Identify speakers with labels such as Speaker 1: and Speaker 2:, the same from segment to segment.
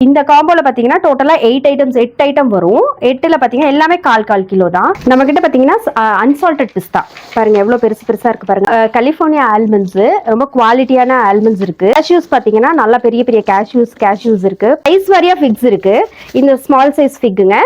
Speaker 1: இந்த காம்போல பாத்தீங்கன்னா டோட்டலா 8 ஐட்டம் வரும். 8ல பாத்தீங்கன்னா எல்லாமே கால் கிலோ தான். நம்ம கிட்ட பாத்தீங்கன்னா அன்சால்டட் பிஸ்தா பாருங்க எவ்வளவு பெருசா இருக்கு பாருங்க. கலிபோர்னியா ஆல்மண்ட்ஸ் ரொம்ப குவாலிட்டியான ஆல்மண்ட்ஸ் இருக்கு. கேஷ்யூஸ் பாத்தீங்கன்னா நல்ல பெரிய கேஷ்யூஸ் இருக்கு. சைஸ் வாரியா ஃபிக்ஸ் இருக்கு. இந்த ஸ்மால் சைஸ் ஃபிக்குங்க.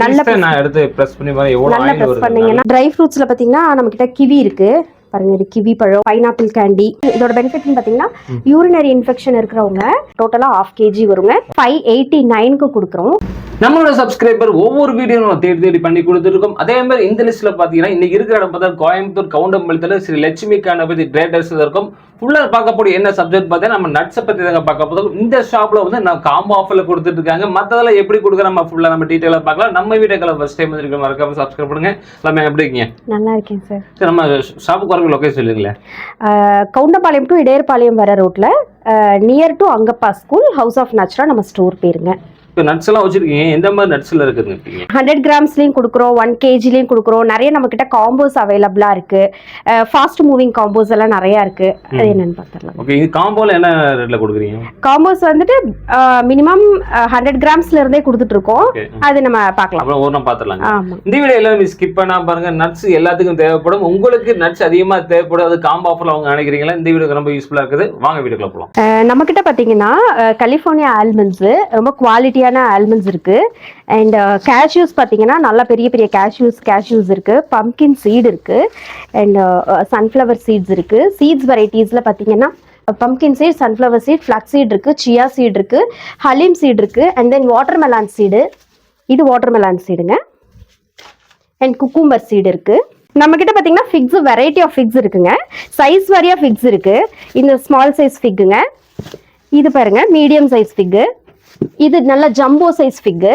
Speaker 2: நல்ல நான் எடுத்து பிரஸ் பண்ணி பாருங்க எவ்வளவு ஆயில் வருது.
Speaker 1: பண்ணீங்கன்னா ட்ரை ஃப்ரூட்ஸ்ல பாத்தீங்கன்னா நம்ம கிட்ட கிவி இருக்கு பாருங்க. இது கிவி பழம், பைனாப்பிள் கேண்டி. இதோட பெனிஃபிட் பாத்தீங்கன்னா யூரினரி இன்ஃபெக்ஷன் இருக்கிறவங்க டோட்டலா 1/2 kg வருங்க. 589க்கு கொடுக்குறோம்.
Speaker 2: நம்மளோட சப்ஸ்கிரைபர் ஒவ்வொரு வீடியோவும் தேடி பண்ணி கொடுத்துருக்கோம். அதே மாதிரி இந்த லிஸ்ட்ல பாத்தீங்கன்னா இன்னைக்கு இருக்கிற இடம் பார்த்தா கோயம்புத்தூர் கவுண்டம்பலத்துல ஸ்ரீ லட்சுமி கணபதி ட்ரேடர்ஸ் இருக்கும். ஃபுல்லா பார்க்க போது என்ன சப்ஜெக்ட் பார்த்தீங்கன்னா நம்ம நட்ஸை பத்தி தாங்க பார்க்க போதும். இந்த ஷாப்ல வந்து நம்ம காம்போ ஆஃபர்ல கொடுத்துட்டு இருக்காங்க. மத்ததெல்லாம் எப்படி கொடுக்குற நம்ம ஃபுல்லா நம்ம டீடைலா பார்க்கலாம். நம்ம வீடியோக்களை ஃபர்ஸ்ட் டைம் வந்து மறக்காம சப்ஸ்கிரைப் பண்ணுங்க. எல்லாமே எப்படி இருக்கீங்க?
Speaker 1: நல்லா இருக்கேன் சார்.
Speaker 2: சரி, நம்ம ஷாப்புக்கு வரக்கு லொகேஷன் சொல்லுங்களேன்.
Speaker 1: கவுண்டம்பாளையம் டு இடையர்பாளையம் வர ரோட்ல near to Angappa school, House of Natura நம்ம ஸ்டோர் பேருங்க.
Speaker 2: நட்ஸ் எல்லாம் வச்சிருக்கீங்க. எந்த மாதிரி நட்ஸ்ல இருக்குங்க?
Speaker 1: 100 கிராம்ஸ்லயும் கொடுக்குறோம், 1 kgலயும் கொடுக்குறோம். நிறைய நம்ம கிட்ட காம்போஸ் அவைலபிளா இருக்கு. ஃபாஸ்ட் மூவிங் காம்போஸ் எல்லாம் நிறைய இருக்கு. அது என்னன்னு பார்த்துடலாம்.
Speaker 2: ஓகே, இது காம்போல என்ன ரேட்ல கொடுக்குறீங்க?
Speaker 1: காம்போஸ் வந்துட்டு மினிமம் 100 கிராம்ஸ்ல இருந்தே கொடுத்துட்டு இருக்கோம். அது நம்ம பார்க்கலாம்.
Speaker 2: அப்புறம் ஒரு நாள் பார்த்துடலாம். இந்த வீடியோ எல்லாரும் ஸ்கிப் பண்ணா பாருங்க. நட்ஸ் எல்லாத்துக்கும் தேவைப்படும். உங்களுக்கு நட்ஸ் அதிகமா தேவைப்படும். அது காம்போ ஆஃபர்ல அவங்க நினைக்கிறீங்களா? இந்த வீடியோ ரொம்ப யூஸ்ஃபுல்லா இருக்குது. வாங்க வீடியோக்குள்ள போலாம்.
Speaker 1: நம்ம கிட்ட பாத்தீங்கன்னா கலிபோர்னியா ஆல்மண்ட்ஸ் ரொம்ப குவாலிட்டியான ஆல்மண்ட்ஸ் இருக்கு. அண்ட் கேஷ்யூஸ் பாத்தீங்கன்னா நல்ல பெரிய கேஷ்யூஸ் இருக்கு. பம்கின் சீட் இருக்கு. அண்ட் சன்ஃப்ளவர் சீட்ஸ் இருக்கு. சீட்ஸ் வெரைட்டிஸ்ல பாத்தீங்கன்னா pumpkin seed, sunflower seed, flax seed இருக்கு, சியா சீட் இருக்கு, ஹலீம் சீட் இருக்கு. அண்ட் தென் வாட்டர்மெலான் சீடு, இது வாட்டர்மெலான் சீடுங்க. அண்ட் குக்கும்பர் சீடு இருக்கு. நம்ம கிட்ட பாத்தீங்கன்னா ஃபிக்ஸ், வெரைட்டி ஆஃப் ஃபிக்ஸ் இருக்குங்க. சைஸ் வாரியா ஃபிக்ஸ் இருக்கு. இந்த ஸ்மால் சைஸ் ஃபிக்குங்க. இது பாருங்க மீடியம் சைஸ் ஃபிக். இது நல்ல ஜம்போ சைஸ் ஃபிக்.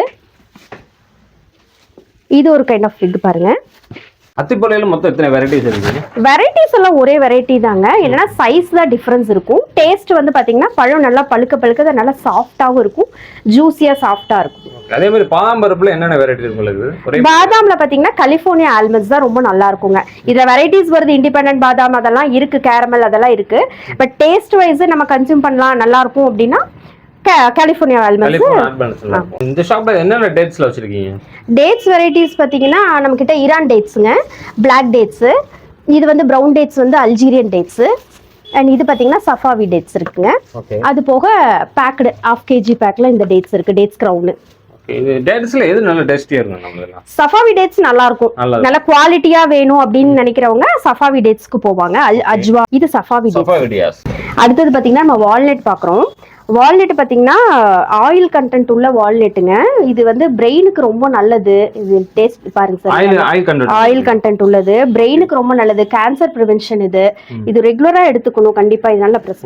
Speaker 1: இது ஒரு கைண்ட் ஆஃப் ஃபிக் பாருங்க.
Speaker 2: அத்திப்பழத்துல மொத்தம் எத்தனை வெரைட்டிஸ் இருக்கு?
Speaker 1: வெரைட்டிஸ் எல்லாம் ஒரே வெரைட்டி தாங்க. என்னன்னா சைஸ் தான் டிஃபரன்ஸ் இருக்கும். டேஸ்ட் வந்து பாத்தீங்கன்னா பழம் நல்லா பழுக்க நல்லா சாஃப்டாவும் இருக்கும். ஜூசியா சாஃப்டா இருக்கும்.
Speaker 2: அதே மாதிரி பாதாம் பருப்புல என்னென்ன வெரைட்டி இருக்கு?
Speaker 1: பாதாம்ல பாத்தீங்கன்னா கலிபோர்னியா ஆல்மண்ட்ஸ் தான் ரொம்ப நல்லா இருக்குங்க. இதுல வெரைட்டிஸ் வருது. இண்டிபெண்டன்ட் பாதாம் அதெல்லாம் இருக்கு, கேரமல் அதெல்லாம் இருக்கு. பட் டேஸ்ட் வைஸ் நம்ம கன்சியூம் பண்ணலாம், நல்லா இருக்கும் அப்படின்னா கலிபோர்னியா ஆல்மண்ட்ஸ்.
Speaker 2: இந்த ஷாப்ல என்னென்ன டேட்ஸ்ல வச்சிருக்கீங்க?
Speaker 1: டேட்ஸ் வெரைட்டிஸ் பாத்தீங்கன்னா நம்ம கிட்ட ஈரான் டேட்ஸ்ங்க, பிளாக் டேட்ஸ். இது வந்து பிரவுன் டேட்ஸ் வந்து அல்ஜீரியன் டேட்ஸ். அண்ட் இது பாத்தீங்கன்னா சஃபாவி டேட்ஸ் இருக்குங்க. அது போக பேக்டு 1/2 kg பேக்ல இந்த டேட்ஸ் இருக்கு. Dates crown.
Speaker 2: இது டேட்ஸ்ல எது நல்ல டேஸ்டியா இருக்கும்? நம்மளலாம்
Speaker 1: சஃபாவி டேட்ஸ் நல்லா இருக்கும். நல்ல குவாலிட்டியா வேணும் அப்படின்னு நினைக்கிறவங்க சஃபாவி டேட்ஸ்க்கு போவாங்க. அஜ்வா, இது சஃபாவி டேட்ஸ். அடுத்தது பாத்தீங்கன்னா நம்ம வால்நட் பாக்குறோம். வால்நட் பாத்தீங்கன்னா ஆயில் கண்டென்ட் உள்ள வால்நட்டுங்க. இது வந்து பிரெயினுக்கு ரொம்ப நல்லது. இது டேஸ்ட் பாருங்க சார், ஆயில் கண்டென்ட் உள்ளது. பிரெயினுக்கு ரொம்ப நல்லது. Cancer prevention. இது ரெகுலரா எடுத்துக்கணும் கண்டிப்பா. இது நல்லா பிரஸ்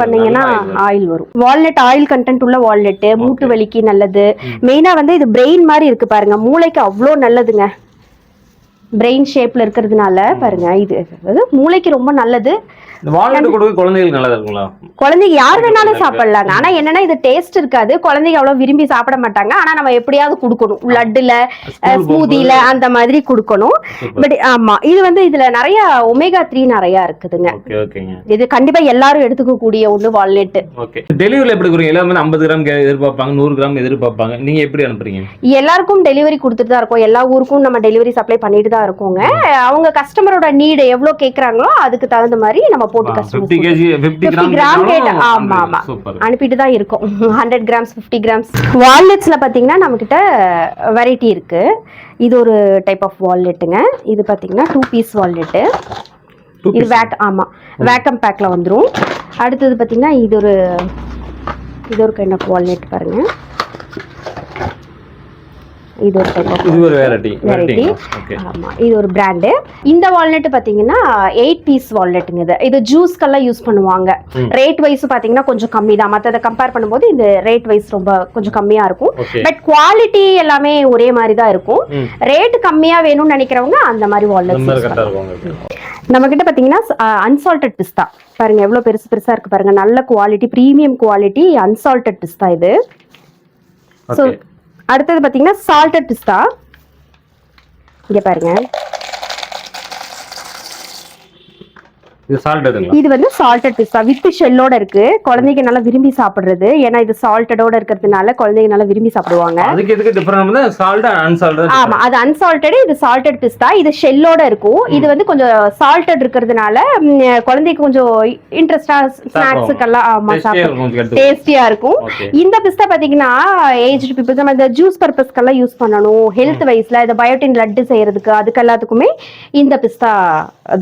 Speaker 1: பண்ணீங்கன்னா ஆயில் வரும். வால்நட் ஆயில் கண்டென்ட் உள்ள வால்நட் மூட்டு வலிக்கு நல்லது. மெயினா வந்து இது பிரெயின் மாதிரி இருக்கு பாருங்க. மூளைக்கு அவ்வளோ நல்லதுங்க. பிரெயின் ஷேப்ல இருக்கிறதுனால பாருங்க, இது மூளைக்கு ரொம்ப நல்லது.
Speaker 2: குழந்தைகளுக்கு நல்லதா இருக்குங்களா?
Speaker 1: குழந்தைங்க யார் வேணாலும் சாப்பிடலாங்க. ஆனா என்னன்னா இது டேஸ்ட் இருக்காது. குழந்தைங்க அவ்வளவு விரும்பி சாப்பிட மாட்டாங்க. ஆனா நம்ம எப்படியாவது கொடுக்கணும். லட்டுல, ஸ்மூதில அந்த மாதிரி கொடுக்கணும். பட் ஆமா, இது வந்து இதுல நிறைய ஒமேகா 3 நிறைய இருக்குதுங்க. இது கண்டிப்பா எல்லாரும் எடுத்துக்க கூடிய ஒண்ணு வால்நட்.
Speaker 2: டெலிவரி எப்படி கொடுக்குறீங்க? எல்லாரும் 50 கிராம் எதிர்பார்ப்பாங்க, 100 கிராம் எதிர்பார்ப்பாங்க. நீங்க எப்படி அனுப்புறீங்க?
Speaker 1: எல்லாருக்கும் டெலிவரி கொடுத்துட்டு தான் இருக்கோம். எல்லா ஊருக்கும் நம்ம டெலிவரி சப்ளை பண்ணிட்டு தான் இருக்கோங்க. அவங்க கஸ்டமரோட நீடு எவ்வளவு கேக்குறாங்களோ அதுக்கு தகுந்த மாதிரி நம்ம போட்டு
Speaker 2: 50 கிராம்
Speaker 1: அனுப்பிட்டு தான் இருக்கோம். 100 கிராம்ஸ், 50 கிராம்ஸ். வால்நட்ஸ்ல பாத்தீங்கன்னா நம்ம கிட்ட வெரைட்டி இருக்கு. இது ஒரு டைப் ஆஃப் வால்நட்டுங்க. இது பாத்தீங்கன்னா 2 பீஸ் வால்நட். இது வேக்கம் பேக்ல வந்துரும். அடுத்தது பாத்தீங்கன்னா இது ஒரு கைண்ட் ஆஃப் வால்நட் பாருங்க. இது ஒரு டைப் ஆஃப் வெரைட்டி. ஆமா, இது ஒரு பிராண்ட். இந்த வால்நட் பாத்தீங்கன்னா 8 பீஸ் வால்நட்ங்க. இது ஜூஸ்க்கெல்லாம் யூஸ் பண்ணுவாங்க. ரேட் வைஸ் பாத்தீங்கன்னா கொஞ்சம் கம்மி தான். மத்தத கம்பேர் பண்ணும்போது இந்த ரேட் வைஸ் ரொம்ப கொஞ்சம் கம்மியா இருக்கும். பட் குவாலிட்டி எல்லாமே ஒரே மாதிரி தான் இருக்கும். ரேட் கம்மியா வேணும்னு நினைக்கிறவங்க அந்த மாதிரி வால்நட். நம்ம கிட்ட பாத்தீங்கன்னா அன்சால்டட் பிஸ்தா பாருங்க எவ்வளவு பெருசா இருக்கு பாருங்க. நல்ல குவாலிட்டி, பிரீமியம் குவாலிட்டி அன்சால்டட் பிஸ்தா இது. அடுத்தது பாத்தீங்கன்னா சால்டட் பிஸ்தா. இங்க பாருங்க,
Speaker 2: இது சால்ட்டடுங்களா?
Speaker 1: இது வந்து சால்டட் பிஸ்தா வித் ஷெல்லோட இருக்கு. குழந்தைங்க நல்லா விரும்பி சாப்பிடுறது. ஏன்னா இது சால்ட்டடோட இருக்கிறதுனால குழந்தைங்க நல்லா விரும்பி சாப்பிடுவாங்க.
Speaker 2: அதுக்கு எதுக்கு டிஃபரண்ட் வந்து சால்ட் அண்ட் அன்சால்ட்டட்?
Speaker 1: ஆமா, அது அன்சால்ட்டட், இது சால்டட் பிஸ்தா. இது ஷெல்லோட இருக்கும். இது வந்து கொஞ்சம் சால்ட்டட் இருக்கிறதுனால குழந்தைக்கு கொஞ்சம் இன்ட்ரெஸ்டா ஸ்நாக்ஸுக்கெல்லாம் ஆமா சாப்பிட டேஸ்டியா இருக்கும். இந்த பிஸ்தா பாத்தீங்கன்னா ஏஜ்டு பீப்புள்ஸ் நம்ம இந்த ஜூஸ் பர்பஸ்க்கெல்லாம் யூஸ் பண்ணணும், ஹெல்த் வைஸ்ல இந்த பயோட்டின் லட்டு செய்யறதுக்கு அதுக்கு எல்லாத்துக்குமே இந்த பிஸ்தா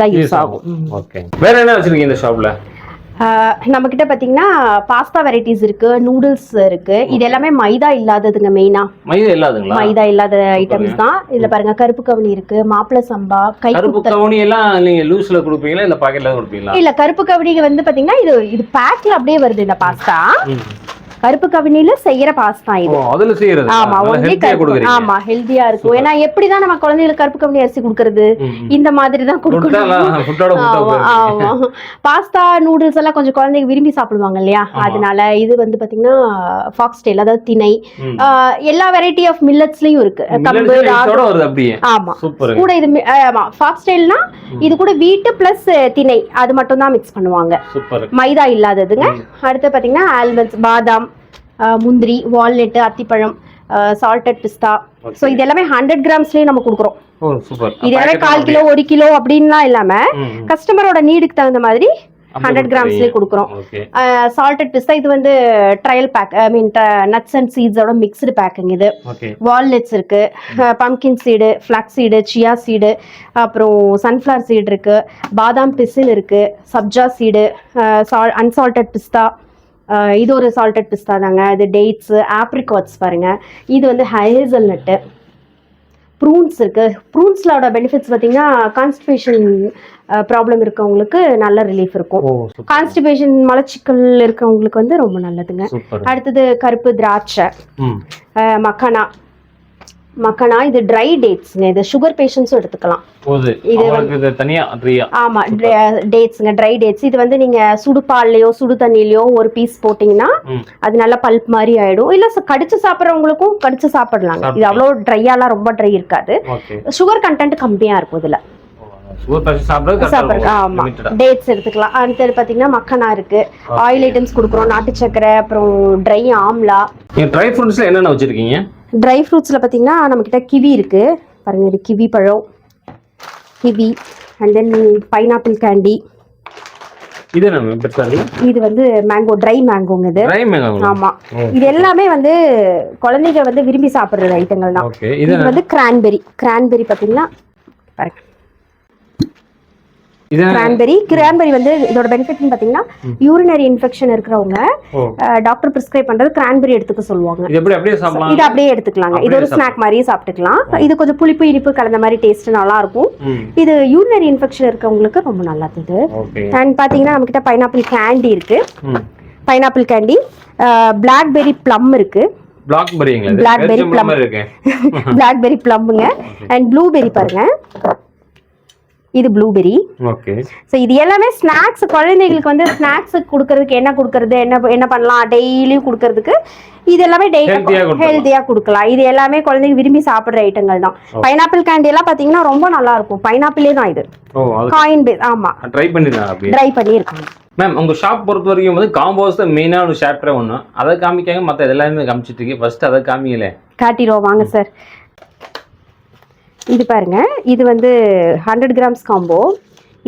Speaker 1: தான் யூஸ் ஆகும்.
Speaker 2: ஓகே, வேற என்ன வச்சிருக்கீங்க இந்த ஷாப்ல?
Speaker 1: நம்ம கிட்ட பாத்தீங்கன்னா பாஸ்தா வெரைட்டிஸ் இருக்கு, நூடுல்ஸ் இருக்கு. இது எல்லாமே மைதா இல்லாததுங்க. மெயினா
Speaker 2: மைதா இல்லாதங்களா?
Speaker 1: மைதா இல்லாத ஐட்டம்ஸ் தான். இதுல பாருங்க கருப்பு கவுனி இருக்கு, மாப்பிள சம்பா,
Speaker 2: கருப்பு கவுனி எல்லாம் நீங்க லூஸ்ல கொடுப்பீங்களா இல்ல பாக்கெட்ல கொடுப்பீங்களா?
Speaker 1: இல்ல, கருப்பு கவுனி வந்து பாத்தீங்கன்னா இது பேக்ல அப்படியே வருது இந்த பாஸ்தா. கருப்பு கவினில செய்யற பாஸ்தா இது.
Speaker 2: அதுல செய்யறது.
Speaker 1: ஆமா, ஆமா ஹெல்தியா இருக்கும். ஏன்னா எப்படிதான் நம்ம குழந்தைகளுக்கு கருப்பு கவினி அரிசி கொடுக்கறது, இந்த மாதிரி தான் கொடுக்கணும். பாஸ்தா நூடுல்ஸ் எல்லாம் கொஞ்சம் குழந்தைங்க விரும்பி சாப்பிடுவாங்க இல்லையா, அதனால இது வந்து பாத்தீங்கன்னா ஃபாக்ஸ்டெயில், அதாவது திணை, எல்லா வெரைட்டி ஆஃப் மில்லட்ஸ்லயும் இருக்கு. கம்பு, ராகி. ஆமா, கூட இது ஃபாக்ஸ்டெயில்னா இது கூட வீட்டு பிளஸ் திணை அது மட்டும் தான் மிக்ஸ் பண்ணுவாங்க, மைதா இல்லாததுங்க. அடுத்து பாத்தீங்கன்னா ஆல்மண்ட்ஸ், பாதாம், முந்திரி, வால்நட், அத்திப்பழம், சால்டட் பிஸ்தா. சோ இது எல்லாமே 100 கிராம்ஸ்லயே நம்ம கொடுக்குறோம். இது எல்லாமே 1/4 கிலோ 1 கிலோ அப்படின்லாம் இல்லாம கஸ்டமரோட நீடுக்கு தகுந்த மாதிரி 100 கிராம்ஸ்லயே கொடுக்குறோம். சால்டட் பிஸ்தா இது வந்து trial pack, I mean nuts and சீட்ஸோட மிக்ஸ்டு பேக்கிங். இது வால்நட்ஸ் இருக்கு, pumpkin seed, flax seed, chia seed, அப்புறம் சன்ஃபிளவர் சீடு இருக்கு, பாதாம் பிசின் இருக்கு, சப்ஜா சீடு, அன்சால்டட் பிஸ்தா, இது ஒரு சால்டட் பிஸ்தா தாங்க. இது டேட்ஸ், ஆப்ரிகாட்ஸ் பாருங்க. இது வந்து ஹேசல் நட்டு, ப்ரூன்ஸ் இருக்கு. ப்ரூன்ஸ்லோட பெனிஃபிட்ஸ் பார்த்தீங்கன்னா கான்ஸ்டிபேஷன் ப்ராப்ளம் இருக்கவங்களுக்கு நல்ல ரிலீஃப் இருக்கும். கான்ஸ்டிபேஷன் மலச்சிக்கல் இருக்கவங்களுக்கு வந்து ரொம்ப நல்லதுங்க. அடுத்தது கருப்பு திராட்சை, மக்கனா, இது ட்ரை டேட்ஸ்ங்க. இது சுகர் பேஷண்ட்ஸும் எடுத்துக்கலாம். இது
Speaker 2: தனியா
Speaker 1: ஆமா டேட்ஸ்ங்க, ட்ரை டேட்ஸ். இது வந்து நீங்க சுடு பால்லயோ சுடு தண்ணிலயோ ஒரு பீஸ் போட்டீங்கன்னா அது நல்லா பல்ப் மாதிரி ஆயிடும். இல்ல கடிச்சு சாப்பிட்றவங்களுக்கும் கடிச்சு சாப்பிடலாங்க. இது அவ்வளவு ட்ரையாலாம் ரொம்ப ட்ரை இருக்காது. சுகர் கண்டென்ட் கம்மியா இருக்கும் இதுல. ஆமா, டேட்ஸ் எடுத்துக்கலாம். அடுத்து பாத்தீங்கன்னா மக்கனா இருக்கு, ஆயில் ஐட்டம்ஸ் கொடுக்குறோம், நாட்டு சக்கரை, அப்புறம் ட்ரை ஆம்லா.
Speaker 2: ட்ரை ஃப்ரூட்ஸ்ல என்னென்ன வச்சிருக்கீங்க?
Speaker 1: ட்ரை ஃப்ரூட்ஸ்ல பாத்தீங்கன்னா நம்ம கிட்ட கிவி இருக்கு பாருங்க. இது கிவி பழம், kiwi, and then pineapple candy. இது வந்து மேங்கோ, ட்ரை மேங்கோங்க. இது ஆமா, இது எல்லாமே வந்து குழந்தைங்க வந்து விரும்பி சாப்பிடுற ஐட்டங்கள் தான். இது வந்து கிரான்பெரி பாத்தீங்கன்னா பாருங்க. கிரான்பெரி வந்து இதோட பெனிஃபிட் பாத்தீங்கன்னா யூரினரி இன்ஃபெக்ஷன் இருக்கிறவங்க டாக்டர் பிரிஸ்கிரைப் பண்றது கிரான்பெரி எடுத்துக்க சொல்லுவாங்க. இது அப்படியே எடுத்துக்கலாங்க. இது ஒரு ஸ்நாக் மாதிரியே சாப்பிட்டுக்கலாம். இது கொஞ்சம் புளிப்பு இனிப்பு கலந்த மாதிரி டேஸ்ட் நல்லா இருக்கும். இது யூரினரி இன்ஃபெக்ஷன் இருக்கவங்களுக்கு ரொம்ப நல்லது. அண்ட் பாத்தீங்கன்னா நம்ம கிட்ட பைனாப்பிள் கேண்டி இருக்கு, பைனாப்பிள் கேண்டி, பிளாக்பெரி ப்ளம் இருக்கு, பிளாக்பெரி ப்ளம்ங்க, அண்ட் ப்ளூபெரி பாருங்க. இது ப்ளூபெரி. ஓகே, சோ இது எல்லாமே ஸ்நாக்ஸ். குழந்தைகளுக்கு வந்து ஸ்நாக்ஸ் கொடுக்கிறதுக்கு என்ன பண்ணலாம், டெய்லி கொடுக்கிறதுக்கு இது எல்லாமே ஹெல்தியா கொடுக்கலாம். இது எல்லாமே குழந்தைங்க விரும்பி சாப்பிடுற ஐட்டங்கள் தான். பைனாப்பிள் கேண்டி எல்லாம் பாத்தீங்கன்னா ரொம்ப நல்லா இருக்கும். பைனாப்பிளே தான் இது, காயின் பேஸ். ஆமா, ட்ரை பண்ணி இருக்காங்க.
Speaker 2: மேம், உங்க ஷாப் பொறுத்த வரைக்கும் வந்து காம்போஸ் மெயினா ஒரு சாப்டர் ஒன்று, அதை காமிக்காங்க, மற்ற எல்லாமே காமிச்சிட்டு இருக்கீங்க. ஃபர்ஸ்ட் அதை காமிங்களே.
Speaker 1: காட்டிடுவோம் வாங்க சார். இது பாருங்க, இது வந்து 100 கிராம்ஸ் காம்போ.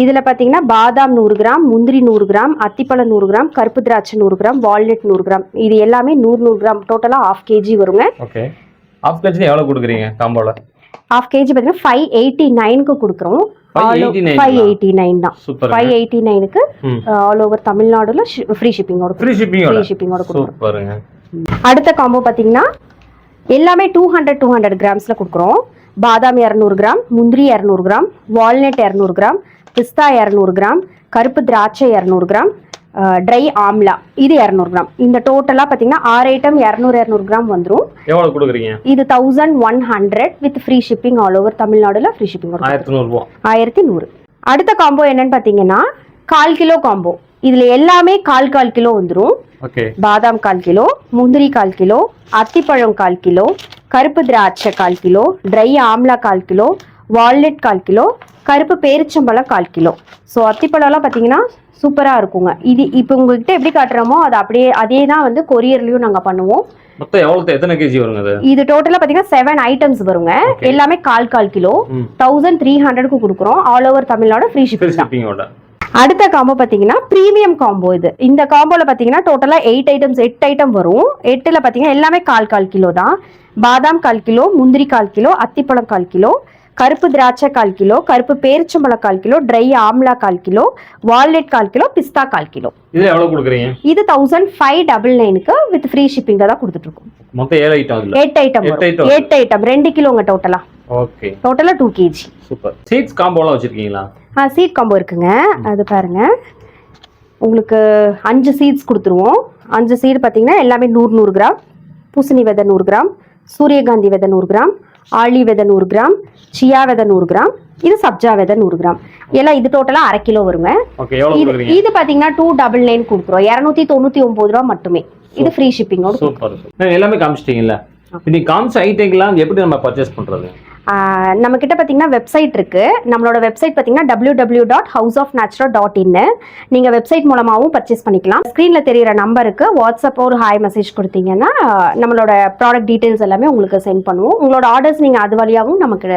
Speaker 1: இதுல பாத்தீங்கன்னா பாதாம் 100 கிராம், முந்திரி 100 கிராம், அத்திப்பழம் 100 கிராம், கருப்பு திராட்சை 100 கிராம், வால்நட் 100 கிராம். இது எல்லாமே 100 கிராம், டோட்டலா 1/2 kg வருங்க.
Speaker 2: ஓகே, 1/2 kg எவ்வளவு கொடுக்குறீங்க காம்போல?
Speaker 1: 1/2 kg பாத்தீங்கன்னா 589க்கு கொடுக்குறோம். 589 தான். 589க்கு ஆல் ஓவர் தமிழ்நாடுல ஃப்ரீ ஷிப்பிங்கோட கொடுக்குறோம். அடுத்த காம்போ பாத்தீங்கன்னா எல்லாமே 200 கிராம்ஸ்ல கொடுக்குறோம். பாதாம் 200 கிராம், முந்திரி 200 கிராம், வால்நட் 200 கிராம், பிஸ்தா 200 கிராம், கருப்பு திராட்சை 200 கிராம், ட்ரை ஆம்லா இது 200 கிராம். இந்த டோட்டலா பாத்தீங்கன்னா 6 ஐட்டம் 200 கிராம் வந்துரும்.
Speaker 2: எவ்வளவு கொடுக்குறீங்க?
Speaker 1: இது 1100 with free shipping all over தமிழ்நாடுல ஃப்ரீ ஷிப்பிங் 1100. அடுத்த காம்போ என்னன்னு பாத்தீங்கன்னா 1/4 கிலோ காம்போ. இதுல எல்லாமே 1/4 கிலோ வந்துரும். பாதாம் 1/4 கிலோ, முந்திரி 1/4 கிலோ, அத்திப்பழம் 1/4 கிலோ, கருப்பு திராட்சை 1/4 kilo, dry amla 1/4 kilo, walnut 1/4 kilo, கருப்பு பேரிச்சம்பழம் 1/4 கிலோ. ஸோ அத்திப்பழம்லாம் பார்த்தீங்கன்னா சூப்பராக இருக்குங்க. இது இப்போ உங்ககிட்ட எப்படி காட்டுறோமோ அது அப்படியே அதே தான் வந்து கொரியர்லையும் நாங்கள் பண்ணுவோம்.
Speaker 2: மொத்தம் எத்தனை கேஜி வருங்க அது?
Speaker 1: இது டோட்டலா பாத்தீங்கன்னா 7 ஐட்டம்ஸ் வருங்க. எல்லாமே 1/4 கிலோ. 1300க்கு கொடுக்குறோம். ஆல் ஓவர் தமிழ்நாடு ஃப்ரீ ஷிப்பிங்கோட. அடுத்த காம்போ பாத்தீங்கன்னா பிரீமியம் காம்போ இது. இந்த காம்போல பாத்தீங்கன்னா டோட்டலா 8 ஐட்டம் வரும். 8ல பாத்தீங்கன்னா எல்லாமே 1/4 கிலோ தான். பாதாம் 1/4 கிலோ, முந்திரி 1/4 கிலோ, அத்திப்பழம் 1/4 கிலோ, கருப்பு திராட்சை 1/4 கிலோ, கருப்பு பேரிச்சம்பழம் 1/4 kilo, dry amla 1/4 kilo, walnut 1/4 kilo, பிஸ்தா 1/4 கிலோ.
Speaker 2: இது எவ்வளவு கொடுக்குறீங்க? இது
Speaker 1: 1599க்கு வித் ஃப்ரீ ஷிப்பிங்ல தான் கொடுத்துட்டு இருக்கோம்.
Speaker 2: மொத்தம் 7 ஐட்டம் அதுல.
Speaker 1: 8 ஐட்டம் 2 கிலோங்க டோட்டலா.
Speaker 2: ஓகே.
Speaker 1: டோட்டலா 2 kg.
Speaker 2: சூப்பர். சீட்ஸ் காம்போலாம் வச்சிருக்கீங்களா?
Speaker 1: சீட் காம்போ இருக்குங்க. அது பாருங்க. உங்களுக்கு 5 சீட்ஸ் கொடுத்துருவோம். 5 சீடு பார்த்தீங்கன்னா எல்லாமே 100 கிராம், பூசணி விதை 100 கிராம், சூரியகாந்தி விதை 100 கிராம், ஆளி விதை 100 கிராம், சியா விதை 100 கிராம், இது சப்ஜா விதை 100 கிராம். எல்லாம் இது டோட்டலா 1/2 கிலோ வருங்க. இது பாத்தீங்கன்னா 299 கொடுக்குறோம். 299 ரூபா மட்டுமே. இது ஃப்ரீ ஷிப்பிங்கோட.
Speaker 2: சூப்பர். எல்லாமே காமிச்சிட்டீங்கல்ல. இன்னைக்கு காமிச்ச ஐட்டங்கள்லாம் எப்படி நம்ம பர்ச்சேஸ் பண்றது?
Speaker 1: நம்ம கிட்ட பார்த்தீங்கன்னா வெப்சைட் இருக்கு. நம்மளோட வெப்சைட் பார்த்தீங்கன்னா www.houseofnatura.in. நீங்க வெப்சைட் மூலமாகவும் பர்ச்சேஸ் பண்ணிக்கலாம். ஸ்க்ரீன்ல தெரியுற நம்பருக்கு வாட்ஸ்அப் ஒரு ஹாய் மெசேஜ் கொடுத்தீங்கன்னா நம்மளோட ப்ராடக்ட் டீடைல்ஸ் எல்லாமே உங்களுக்கு சென்ட் பண்ணுவோம். உங்களோட ஆர்டர்ஸ் நீங்க அது வழியாகவும் நமக்கு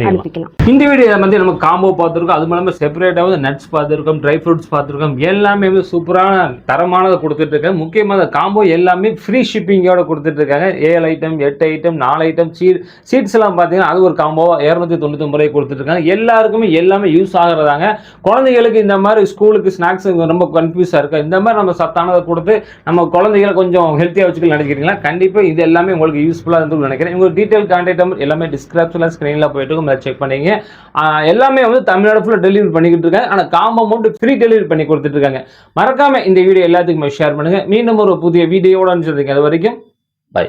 Speaker 1: அனுப்பிக்கலாம்.
Speaker 2: இந்த வீடியோ வந்து நம்ம காம்போ பார்த்துருக்கோம். அது மூலமா செப்பரேட்டாக நட்ஸ் பார்த்துருக்கோம், ட்ரை ஃப்ரூட்ஸ் பார்த்துருக்கோம். எல்லாமே சூப்பரான தரமானதை கொடுத்துட்டு இருக்காங்க. முக்கியமாக காம்போ எல்லாமே ஃப்ரீ ஷிப்பிங்கோட கொடுத்துட்டு இருக்காங்க. 7 ஐட்டம், 8 ஐட்டம், 4 ஐட்டம் சீட்ஸ் எல்லாம் பார்த்தீங்கன்னா ஒரு காம்போ 299 ரூபாய் கொடுத்துட்டு இருக்காங்க. எல்லாருக்குமே எல்லாமே யூஸ் ஆகுறதாங்க. குழந்தைகளுக்கு இந்த மாதிரி ஸ்கூலுக்கு ஸ்நாக்ஸ் ரொம்ப கன்ஃபியூஸா இருக்கு. இந்த மாதிரி நம்ம சத்தானதை கொடுத்து நம்ம குழந்தைகளை கொஞ்சம் ஹெல்த்தியா வச்சுக்கலாம் நினைக்கிறீங்களா? கண்டிப்பா இது எல்லாமே உங்களுக்கு யூஸ்ஃபுல்லா இருந்து நினைக்கிறேன். உங்க டீடைல் கான்டாக்ட் நம்பர் எல்லாமே டிஸ்கிரிப்ஷன்ல ஸ்கிரீன்ல போயிட்டு செக் பண்ணீங்க. எல்லாமே தமிழ்நாடு ஃபுல்லா டெலிவரி பண்ணிக்கிட்டு இருக்காங்க. ஆனா காம்போ மட்டும் ஃப்ரீ டெலிவரி பண்ணி கொடுத்துட்டு இருக்காங்க. மறக்காம இந்த வீடியோ எல்லாத்துக்குமே ஷேர் பண்ணுங்க. மீண்டும் ஒரு புதிய வீடியோட சந்திங்க. அது வரைக்கும் பை.